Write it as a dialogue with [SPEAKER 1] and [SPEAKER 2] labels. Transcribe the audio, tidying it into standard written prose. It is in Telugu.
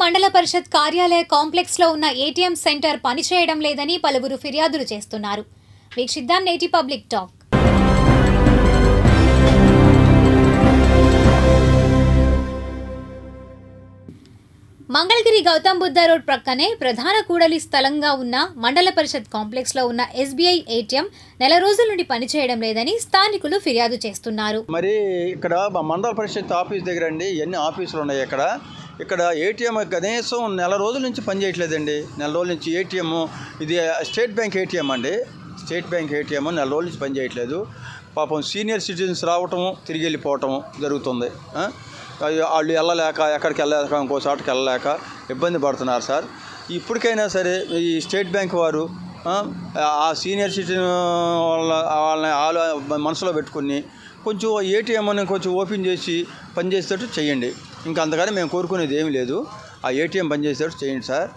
[SPEAKER 1] మండల పరిషత్ కార్యాలయ కాంప్లెక్స్లో ఉన్న ఏటీఎం సెంటర్ పనిచేయడం లేదని పలువురు ఫిర్యాదులు చేస్తున్నారు. వీక్షిద్దాం నేటి public talk. Mangalagiri Gautam Buddha road ప్రక్కనే ప్రధాన కూడలి స్థలంగా ఉన్న మండల పరిషత్ కాంప్లెక్స్లో ఉన్న ఎస్బీఐ ఏటీఎం నెల రోజుల నుండి పనిచేయడం లేదని స్థానికులు ఫిర్యాదు చేస్తున్నారు.
[SPEAKER 2] మరి ఇక్కడ మండల పరిషత్ ఆఫీస్ దగ్గర అండి ఎన్ని ఆఫీసులు ఉన్నాయి. ఇక్కడ ఏటీఎం కనీసం నెల రోజుల నుంచి పనిచేయట్లేదండి. నెల రోజుల నుంచి ఏటీఎం ఇది స్టేట్ బ్యాంక్ ఏటీఎం అండి. స్టేట్ బ్యాంక్ ఏటీఎం నెల రోజుల నుంచి పనిచేయట్లేదు. పాపం సీనియర్ సిటిజన్స్ రావటము తిరిగి వెళ్ళిపోవటము జరుగుతుంది. వాళ్ళు వెళ్ళలేక ఎక్కడికి వెళ్ళలేక ఇంకో చోటకి వెళ్ళలేక ఇబ్బంది పడుతున్నారు సార్. ఇప్పటికైనా సరే ఈ స్టేట్ బ్యాంక్ వారు ఆ సీనియర్ సిటిజన్ వాళ్ళని మనసులో పెట్టుకుని కొంచెం ఏటీఎంని కొంచెం ఓపెన్ చేసి పనిచేసేటట్టు చేయండి. ఇంకా అంతగానే మేము కోరుకునేది ఏమీ లేదు. ఆ ఏటీఎం పనిచేసేటట్టు చేయండి సార్.